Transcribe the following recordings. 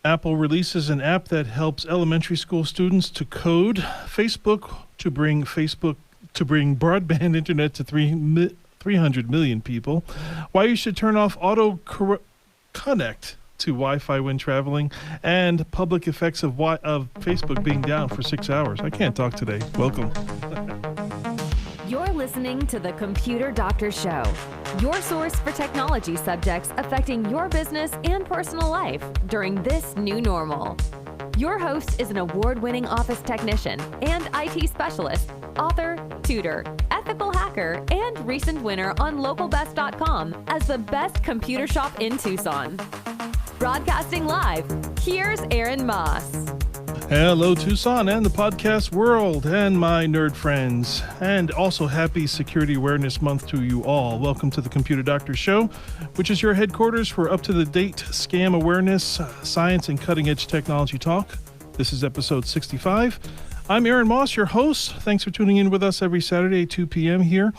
Apple releases an app that helps elementary school students to code. Facebook to bring broadband internet to 300 million people. Why you should turn off auto connect to Wi-Fi when traveling, and public effects of Facebook being down for 6 hours. I can't talk today. Welcome. You're listening to the Computer Doctor Show, your source for technology subjects affecting your business and personal life during this new normal. Your host is an award-winning office technician and IT specialist, author, tutor, ethical hacker, and recent winner on localbest.com as the best computer shop in Tucson. Broadcasting live, here's Aaron Moss. Hello, Tucson and the podcast world and my nerd friends. And also happy Security Awareness Month to you all. Welcome to the Computer Doctor Show, which is your headquarters for up-to-the-date scam awareness, science, and cutting-edge technology talk. This is episode 65. I'm Aaron Moss, your host. Thanks for tuning in with us every Saturday at 2 p.m. here.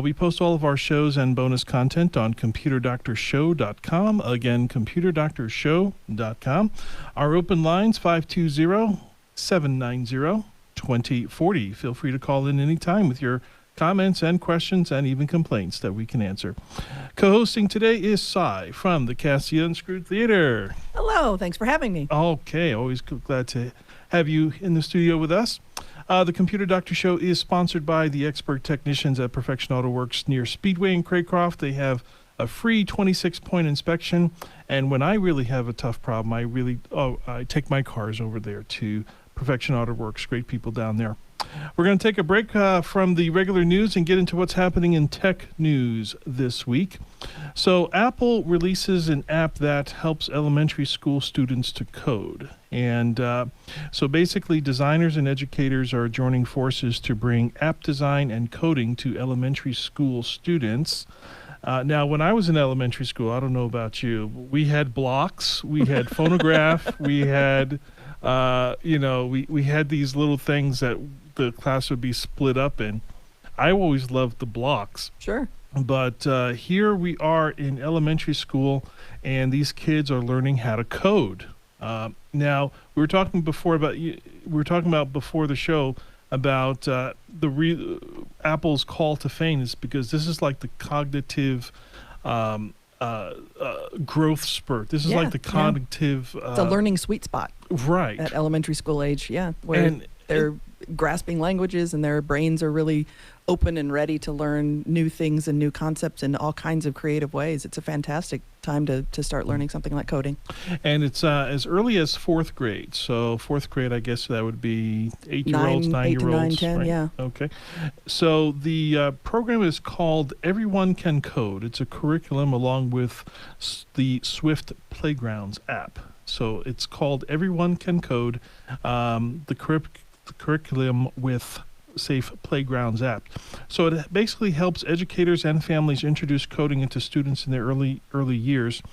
We post all of our shows and bonus content on computerdoctorshow.com. Again, computerdoctorshow.com. Our open lines, 520-790-2040. Feel free to call in anytime with your comments and questions and even complaints that we can answer. Co-hosting today is Cy from the Cassie Unscrewed Theater. Hello, thanks for having me. Okay, always glad to have you in the studio with us. The Computer Doctor Show is sponsored by the expert technicians at Perfection Auto Works near Speedway in Craycroft. They have a free 26-point inspection, and when I really have a tough problem, I take my cars over there to Perfection Auto Works. Great people down there. We're going to take a break from the regular news and get into what's happening in tech news this week. So Apple releases an app that helps elementary school students to code. And so basically designers and educators are joining forces to bring app design and coding to elementary school students. Now, when I was in elementary school, I don't know about you, we had blocks, we had phonograph, we had, we had these little things that the class would be split up in. I always loved the blocks. Sure. But here we are in elementary school, and these kids are learning how to code. Now, we were talking before the show about Apple's call to fame is because this is like the cognitive growth spurt. This is like the cognitive... it's a learning sweet spot. Right. At elementary school age, where they're grasping languages and their brains are really open and ready to learn new things and new concepts in all kinds of creative ways. It's a fantastic time to start learning something like coding. And it's as early as fourth grade. So fourth grade, I guess that would be 8-year-olds, 9-year-olds. 8 to 9, 10, right? yeah. Okay. So the program is called Everyone Can Code. It's a curriculum along with the Swift Playgrounds app. So it's called Everyone Can Code, the curriculum with Safe Playgrounds app. So it basically helps educators and families introduce coding into students in their early years.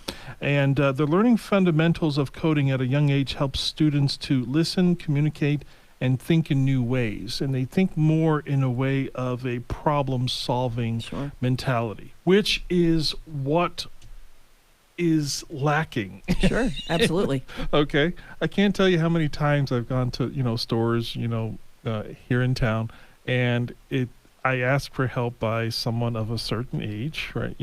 And the learning fundamentals of coding at a young age helps students to listen, communicate, and think in new ways. And they think more in a way of a problem-solving mentality, which is what is lacking. Sure, absolutely. Okay. I can't tell you how many times I've gone to, stores, here in town, and I asked for help by someone of a certain age, right,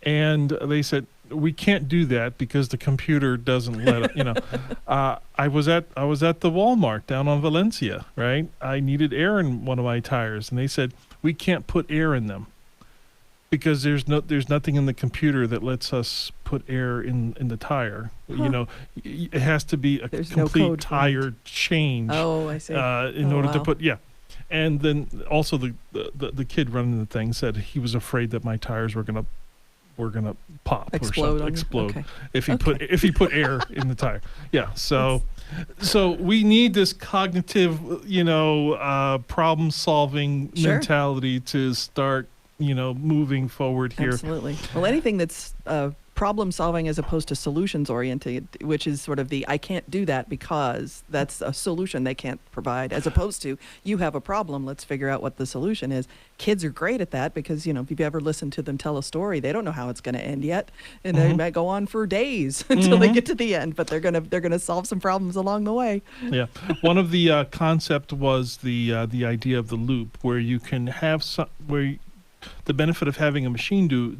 and they said, we can't do that because the computer doesn't let it, I was at the Walmart down on Valencia, right? I needed air in one of my tires, and they said, we can't put air in them because there's nothing in the computer that lets us put air in the tire. It has to be a complete tire change. Oh, I see. In order to put, and then also the kid running the thing said he was afraid that my tires were gonna pop explode or explode okay. if he put air in the tire. Yeah, so we need this cognitive, problem solving mentality to start moving forward here. Absolutely. Well, anything that's problem solving as opposed to solutions oriented, which is sort of the I can't do that because that's a solution they can't provide, as opposed to you have a problem, let's figure out what the solution is. Kids are great at that because, if you've ever listened to them tell a story, they don't know how it's going to end yet, and they might go on for days until they get to the end, but they're gonna solve some problems along the way. Yeah, one of the concept was the idea of the loop, where you can have the benefit of having a machine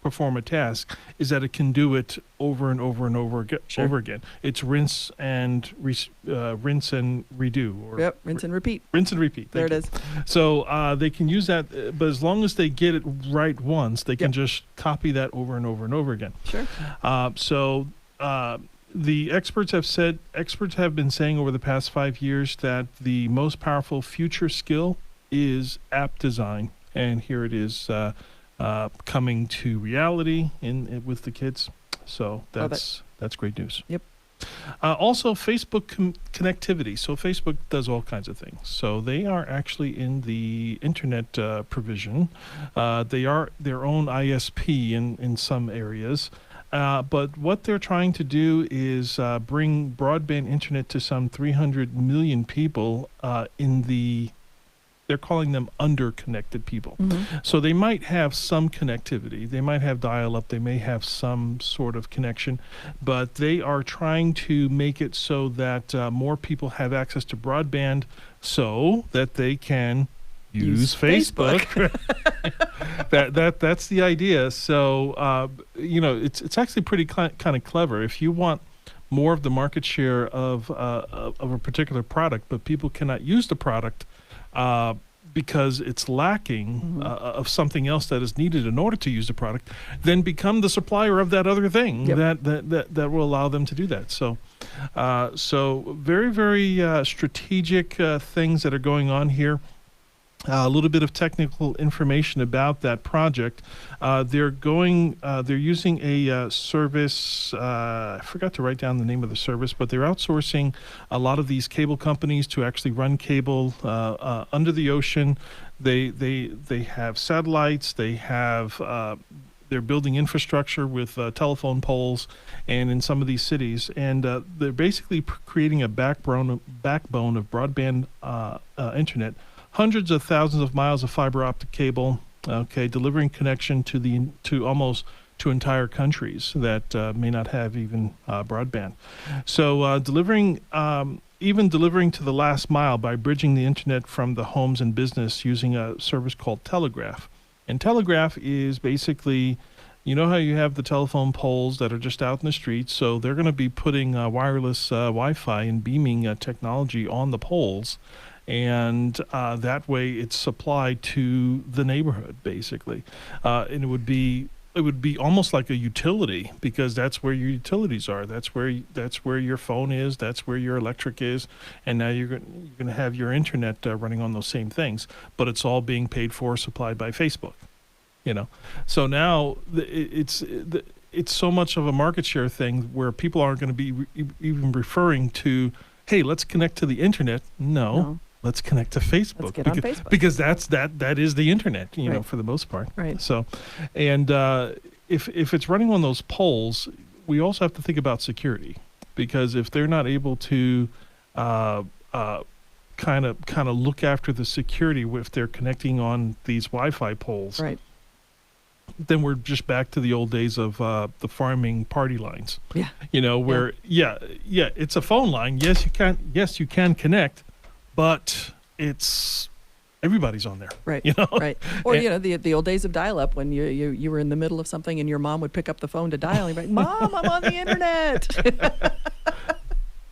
perform a task is that it can do it over and over and over again. It's rinse and redo. Or rinse and repeat. Rinse and repeat. There it is. So they can use that, but as long as they get it right once, they can just copy that over and over and over again. Sure. The experts have been saying over the past 5 years that the most powerful future skill is app design, and here it is coming to reality with the kids. So that's great news. Yep. Also, Facebook connectivity. So Facebook does all kinds of things. So they are actually in the internet provision. They are their own ISP in some areas. But what they're trying to do is bring broadband internet to some 300 million people they're calling them underconnected people. So they might have some connectivity. They might have dial-up. They may have some sort of connection. But they are trying to make it so that more people have access to broadband so that they can use Facebook. That's the idea. So, it's actually pretty kind of clever. If you want more of the market share of a particular product, but people cannot use the product because it's lacking of something else that is needed in order to use the product, then become the supplier of that other thing that will allow them to do that. So, very, very strategic things that are going on here. A little bit of technical information about that project. They're using a service. I forgot to write down the name of the service, but they're outsourcing a lot of these cable companies to actually run cable under the ocean. They have satellites. They're building infrastructure with telephone poles, and in some of these cities, and they're basically creating a backbone of broadband internet. Hundreds of thousands of miles of fiber optic cable, delivering connection to entire countries that may not have even broadband. So delivering to the last mile by bridging the internet from the homes and business using a service called Telegraph. And Telegraph is basically, how you have the telephone poles that are just out in the streets. So they're going to be putting wireless Wi-Fi and beaming technology on the poles. And that way it's supplied to the neighborhood, basically. And it would be almost like a utility, because that's where your utilities are. That's where your phone is. That's where your electric is. And now you're going to have your internet running on those same things, but it's all being paid for, supplied by Facebook. So now it's so much of a market share thing where people aren't going to be even referring to, hey, let's connect to the internet. No. Let's connect to Facebook. Let's get on Facebook. Because that is the internet, for the most part. Right. So, and if it's running on those poles, we also have to think about security, because if they're not able to kind of look after the security if they're connecting on these Wi-Fi poles, right, then we're just back to the old days of the farming party lines. Yeah. Where it's a phone line. Yes, you can connect. But everybody's on there, right? Right. Or the old days of dial-up, when you were in the middle of something and your mom would pick up the phone to dial, and you'd be like, "Mom, I'm on the internet."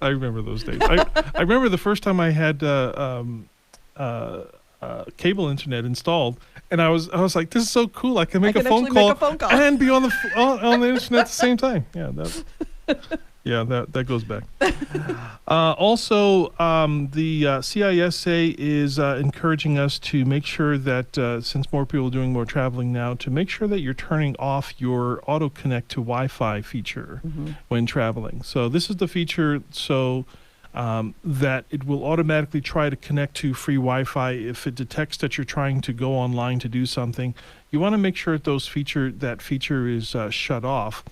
I remember those days. I remember the first time I had cable internet installed, and I was like, "This is so cool! I can make a phone call and be on the internet at the same time." Yeah, that goes back. Also, the CISA is encouraging us to make sure that, since more people are doing more traveling now, to make sure that you're turning off your auto connect to Wi-Fi feature when traveling. So this is the feature. So that it will automatically try to connect to free Wi-Fi if it detects that you're trying to go online to do something. You want to make sure that feature is shut off,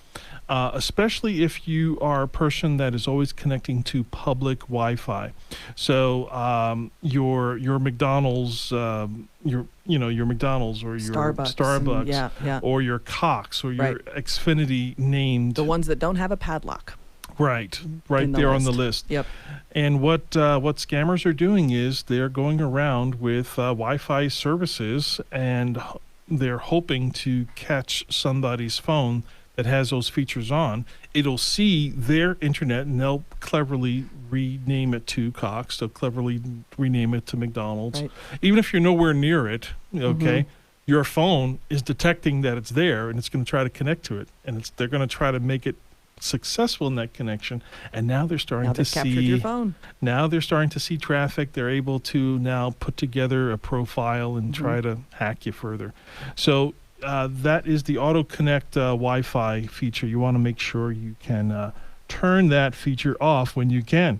especially if you are a person that is always connecting to public Wi-Fi. So your McDonald's, your McDonald's or your Starbucks, or your Cox or your Xfinity named, the ones that don't have a padlock. Right there on the list. Yep. And what scammers are doing is they're going around with Wi-Fi services, and they're hoping to catch somebody's phone that has those features on. It'll see their internet, and they'll cleverly rename it to Cox. They'll cleverly rename it to McDonald's. Right. Even if you're nowhere near it, okay, your phone is detecting that it's there, and it's going to try to connect to it, and they're going to try to make it successful in that connection. And now they're starting to see your phone. Now they're starting to see traffic. They're able to now put together a profile and try to hack you further. So that is the auto connect Wi-Fi feature. You want to make sure you can turn that feature off when you can.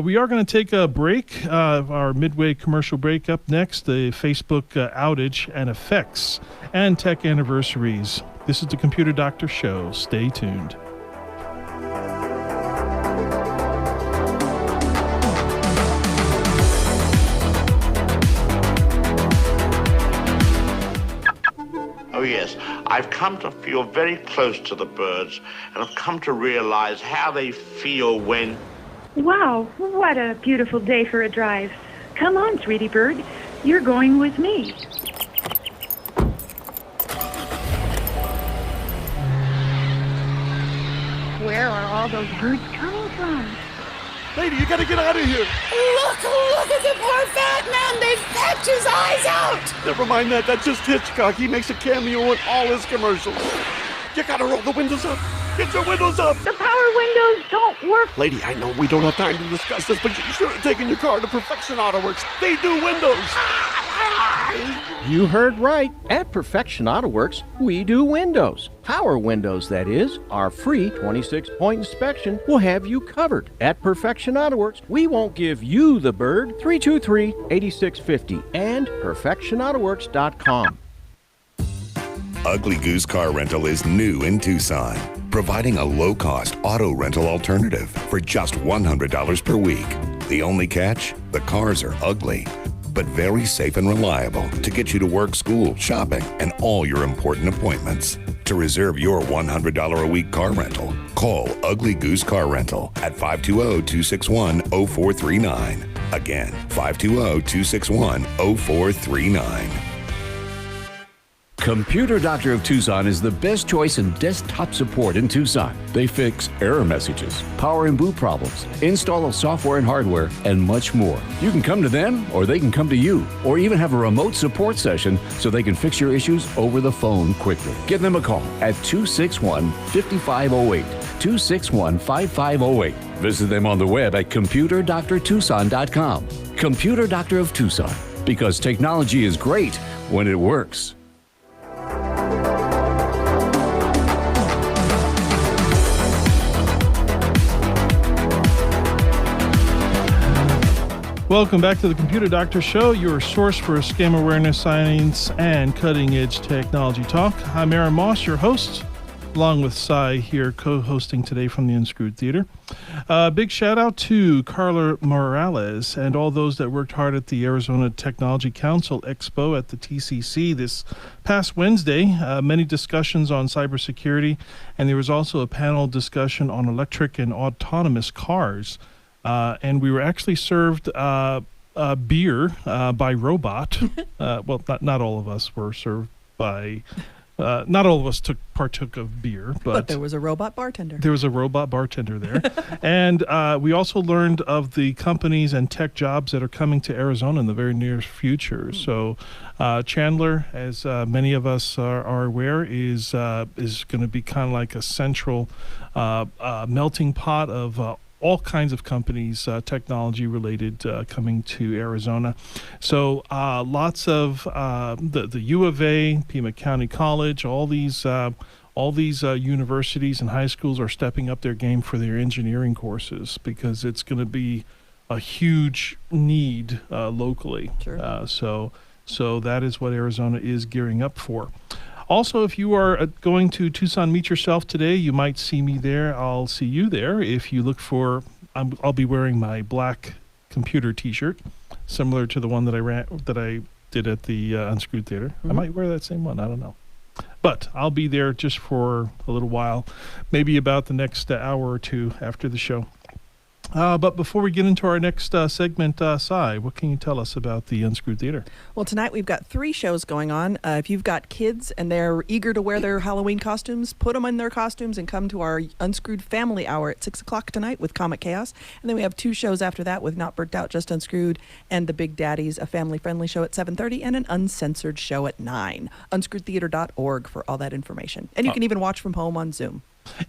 We are going to take a break, our midway commercial break. Up next, the Facebook outage and effects and tech anniversaries. This is the Computer Doctor Show. Stay tuned. Oh, yes. I've come to feel very close to the birds, and I've come to realize how they feel when... Wow, what a beautiful day for a drive. Come on, sweetie bird. You're going with me. Where are all those birds coming from? Lady, you gotta get out of here. Look at the poor fat man. They fetched his eyes out. Never mind that. That's just Hitchcock. He makes a cameo in all his commercials. You gotta roll the windows up. Get your windows up. The power windows don't work. Lady, I know we don't have time to discuss this, but you should have taken your car to Perfection Auto Works. They do windows. You heard right. At Perfection Auto Works, we do windows. Power windows, that is. Our free 26-point inspection will have you covered. At Perfection Auto Works, we won't give you the bird. 323-8650 and perfectionautoworks.com. Ugly Goose Car Rental is new in Tucson, providing a low-cost auto rental alternative for just $100 per week. The only catch? The cars are ugly, but very safe and reliable to get you to work, school, shopping, and all your important appointments. To reserve your $100 a week car rental, call Ugly Goose Car Rental at 520-261-0439. Again, 520-261-0439. Computer Doctor of Tucson is the best choice in desktop support in Tucson. They fix error messages, power and boot problems, install of software and hardware, and much more. You can come to them, or they can come to you, or even have a remote support session so they can fix your issues over the phone quickly. Give them a call at 261-5508, 261-5508. Visit them on the web at computerdoctortucson.com. Computer Doctor of Tucson, because technology is great when it works. Welcome back to the Computer Doctor Show, your source for scam awareness, science, and cutting-edge technology talk. I'm Aaron Moss, your host, along with Cy here co-hosting today from the Unscrewed Theater. Big shout-out to Carla Morales and all those that worked hard at the Arizona Technology Council Expo at the TCC this past Wednesday. Many discussions on cybersecurity, and there was also a panel discussion on electric and autonomous cars. And we were actually served beer by robot. Well, not all of us were served by. Not all of us partook of beer, but there was a robot bartender. There was a robot bartender there, and we also learned of the companies and tech jobs that are coming to Arizona in the very near future. So, Chandler, as many of us are aware, is going to be kind of like a central melting pot of all kinds of companies, technology related, coming to Arizona. So lots of the U of A, Pima County College, all these all these universities and high schools are stepping up their game for their engineering courses because it's going to be a huge need locally. Sure. So that is what Arizona is gearing up for. Also, if you are going to Tucson Meet Yourself today, you might see me there. I'll see you there. If you look for, I'll be wearing my black computer T-shirt, similar to the one that I did at the Unscrewed Theater. I might wear that same one. I don't know. But I'll be there just for a little while, maybe about the next hour or two after the show. But before we get into our next segment, Sai, what can you tell us about the Unscrewed Theater? Well, tonight we've got 3 shows going on. If you've got kids and they're eager to wear their Halloween costumes, put them in their costumes and come to our Unscrewed Family Hour at 6 o'clock tonight with Comic Chaos. And then we have 2 shows after that with Not Burnt Out, Just Unscrewed, and The Big Daddies, a family-friendly show at 7:30, and an uncensored show at 9. Unscrewedtheater.org for all that information. And you can even watch from home on Zoom.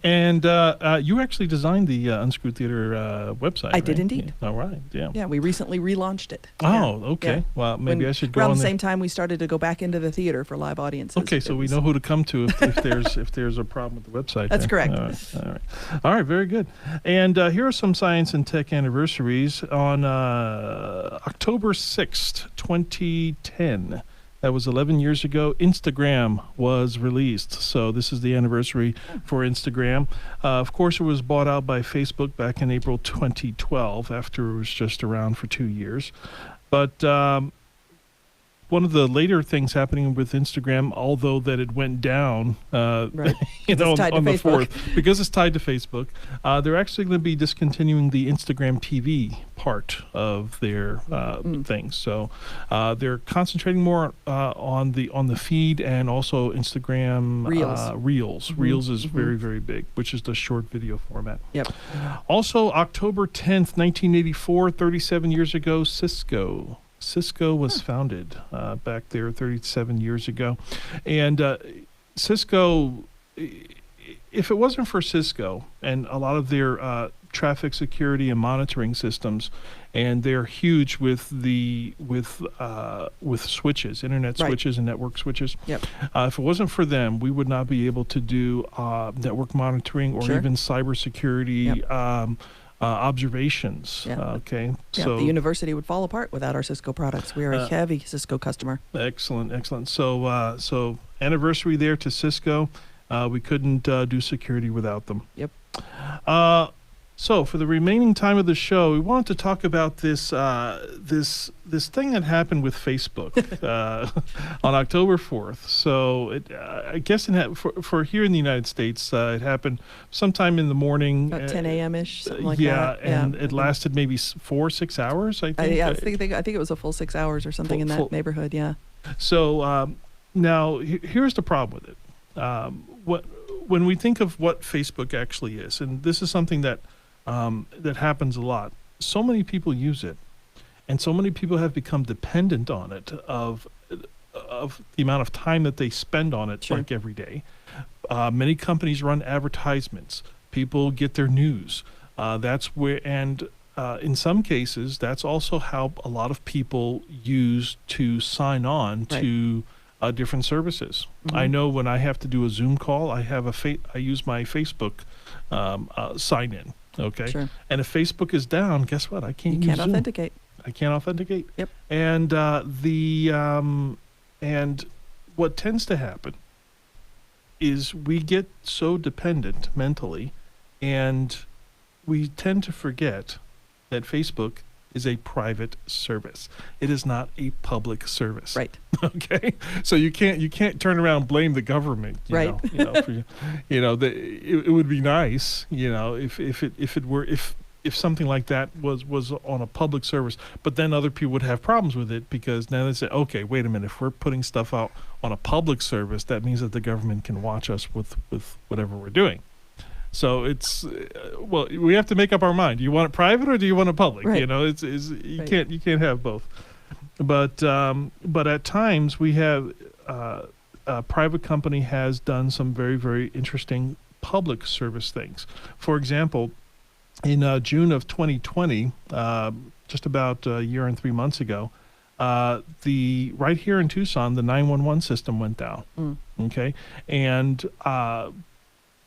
And you actually designed the Unscrewed Theater website. I did indeed. Yeah. All right. Yeah. Yeah, we recently relaunched it. Oh, okay. Yeah. Well, maybe I should go around on the there. same time we started to go back into the theater for live audiences. Okay, so we know who to come to if there's a problem with the website. That's correct. All right. Very good. And here are some science and tech anniversaries. On October 6th, 2010. That was 11 years ago. Instagram was released. So this is the anniversary for Instagram. Of course, it was bought out by Facebook back in April 2012 after it was just around for 2 years. But one of the later things happening with Instagram, although that it went down, right. on the 4th, because it's tied to Facebook, they're actually going to be discontinuing the Instagram TV part of their things. So they're concentrating more on the feed and also Instagram Reels. Reels is very, very big, which is the short video format. Yep. Also, October 10th, 1984, 37 years ago, Cisco was founded back there 37 years ago. And Cisco, if it wasn't for Cisco and a lot of their traffic security and monitoring systems, and they're huge with switches, internet switches and network switches. Yep. If it wasn't for them, we would not be able to do network monitoring or even cybersecurity observations. Okay. Yeah, so the university would fall apart without our Cisco products. We are a heavy Cisco customer. Excellent. So anniversary there to Cisco. We couldn't do security without them. Yep. So for the remaining time of the show, we wanted to talk about this thing that happened with Facebook on October 4th. So I guess for here in the United States, it happened sometime in the morning. About 10 a.m.-ish, something like that. Yeah, and it lasted maybe 4-6 hours, I think. I think it was a full 6 hours or something in that neighborhood, yeah. So now here's the problem with it. When we think of what Facebook actually is, and this is something that happens a lot. So many people use it, and so many people have become dependent on it of the amount of time that they spend on it, like every day. Many companies run advertisements. People get their news. That's where, and in some cases, that's also how a lot of people use to sign on to different services. I know when I have to do a Zoom call, I use my Facebook sign in. Okay. Sure. And if Facebook is down, guess what? I can't use Zoom. You can't authenticate. I can't authenticate. Yep. And and what tends to happen is we get so dependent mentally, and we tend to forget that Facebook is a private service. It is not a public service. Right. Okay. So you can't turn around and blame the government. Right. It would be nice, if something like that was on a public service, but then other people would have problems with it because now they say, okay, wait a minute, if we're putting stuff out on a public service, that means that the government can watch us with whatever we're doing. So it's we have to make up our mind. Do you want it private or do you want it public? Right. You can't have both. But at times we have a private company has done some very, very interesting public service things. For example, in June of 2020, just about a year and 3 months ago, right here in Tucson, the 911 system went down. Okay, and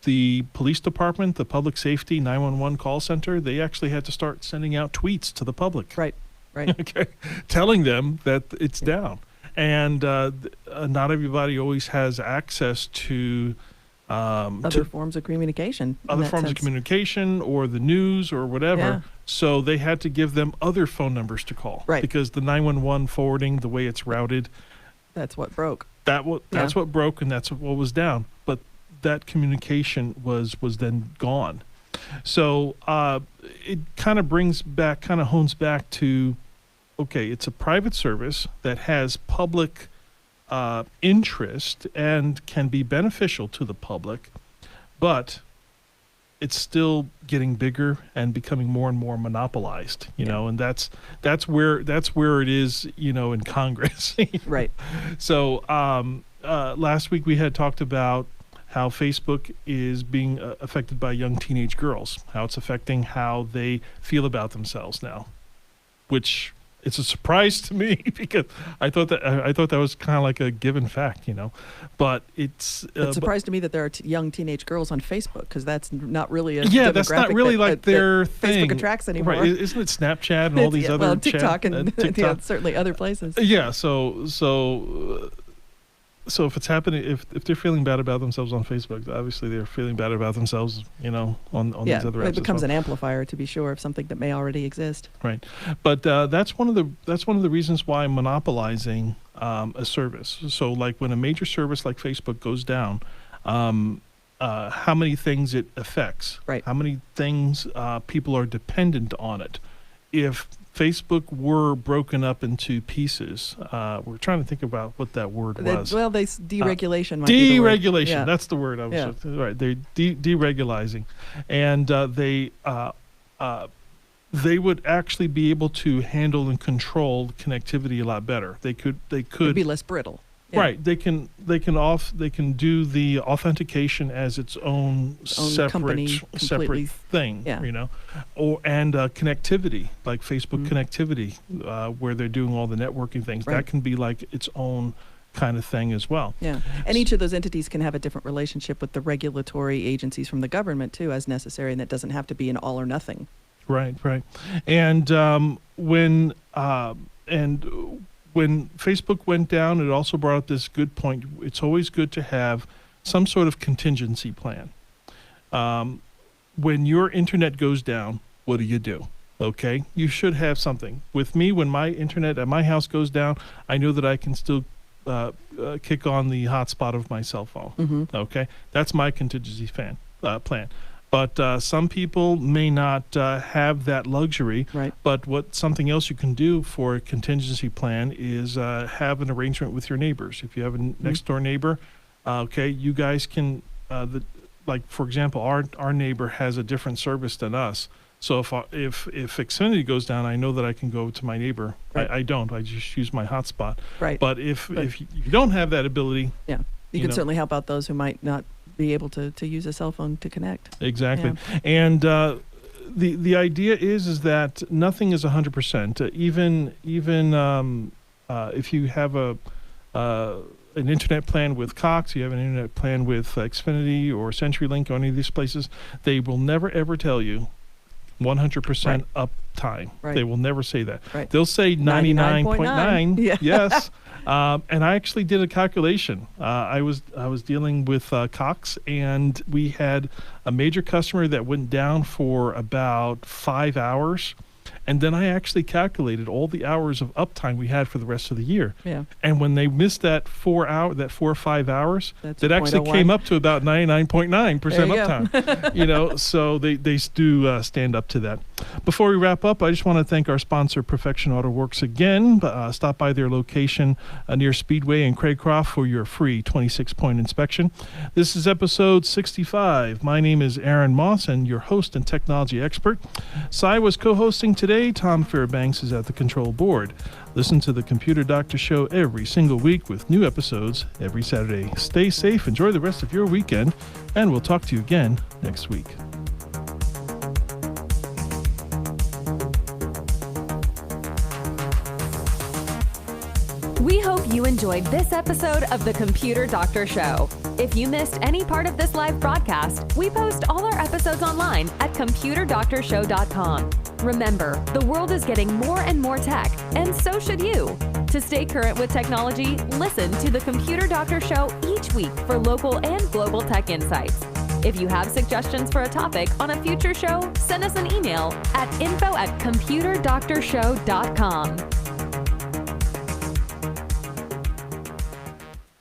the police department, the public safety 911 call center, they actually had to start sending out tweets to the public. Right. Okay, telling them that it's down. And not everybody always has access to other forms of communication. Other forms of communication or the news or whatever. Yeah. So they had to give them other phone numbers to call. Right. Because the 911 forwarding, the way it's routed. That's what broke. That's what broke, and that's what was down. But that communication was then gone. So it kind of hones back to, okay, it's a private service that has public interest and can be beneficial to the public, but it's still getting bigger and becoming more and more monopolized, you know, and that's where it is, you know, in Congress. Right. So last week we had talked about how Facebook is being affected by young teenage girls, how it's affecting how they feel about themselves now, which it's a surprise to me because I thought that was kind of like a given fact, you know, but it's a surprise to me that there are young teenage girls on Facebook, because that's not really a that's not really like their thing. Facebook attracts anymore. Right? Isn't it Snapchat and all these other well, TikTok and TikTok. Certainly other places. Yeah. So if it's happening, if they're feeling bad about themselves on Facebook, obviously they're feeling bad about themselves, you know, on these other apps. It becomes an amplifier, to be sure, of something that may already exist. Right, but that's one of the reasons why I'm monopolizing a service. So like when a major service like Facebook goes down, how many things it affects, right? How many things people are dependent on it. If Facebook were broken up into pieces, we're trying to think about what that word was. Deregulation might be the word. Deregulation, Yeah. that's the word I was right. They're deregulating, and they would actually be able to handle and control connectivity a lot better. They could It'd be less brittle. Yeah. Right. They can do the authentication as its own separate thing. Yeah. You know, and connectivity, like Facebook connectivity, where they're doing all the networking things. Right. That can be like its own kind of thing as well. Yeah. And each of those entities can have a different relationship with the regulatory agencies from the government too, as necessary, and that doesn't have to be an all or nothing. Right. And when Facebook went down, it also brought up this good point. It's always good to have some sort of contingency plan. When your internet goes down, what do? Okay, you should have something. With me, when my internet at my house goes down, I know that I can still kick on the hotspot of my cell phone. Mm-hmm. Okay, that's my contingency plan. But some people may not have that luxury. Right. But something else you can do for a contingency plan is have an arrangement with your neighbors. If you have a next door neighbor, okay, you guys can, like for example, our neighbor has a different service than us. So if Xfinity goes down, I know that I can go to my neighbor. Right. I don't. I just use my hotspot. Right. But if you don't have that ability, you can certainly help out those who might not be able to use a cell phone to connect. Exactly. Yeah. And the idea is that nothing is 100%. Even if you have an internet plan with Cox, you have an internet plan with Xfinity or CenturyLink or any of these places, they will never ever tell you 100% uptime. Right. They will never say that. Right. They'll say 99.9. Yeah. Yes. And I actually did a calculation. I was dealing with Cox, and we had a major customer that went down for about 5 hours. And then I actually calculated all the hours of uptime we had for the rest of the year. Yeah. And when they missed that 4 or 5 hours, That's it actually came up to about 99.9% uptime. You know, so they do stand up to that. Before we wrap up, I just want to thank our sponsor, Perfection Auto Works, again. Stop by their location near Speedway in Craycroft for your free 26-point inspection. This is episode 65. My name is Aaron Moss, and your host and technology expert. Cy was co-hosting today. Tom Fairbanks is at the control board. Listen to the Computer Doctor Show every single week with new episodes every Saturday. Stay safe, enjoy the rest of your weekend, and we'll talk to you again next week. We hope you enjoyed this episode of the Computer Doctor Show. If you missed any part of this live broadcast, we post all our episodes online at computerdoctorshow.com. Remember, the world is getting more and more tech, and so should you. To stay current with technology, listen to the Computer Doctor Show each week for local and global tech insights. If you have suggestions for a topic on a future show, send us an email at info@computerdoctorshow.com.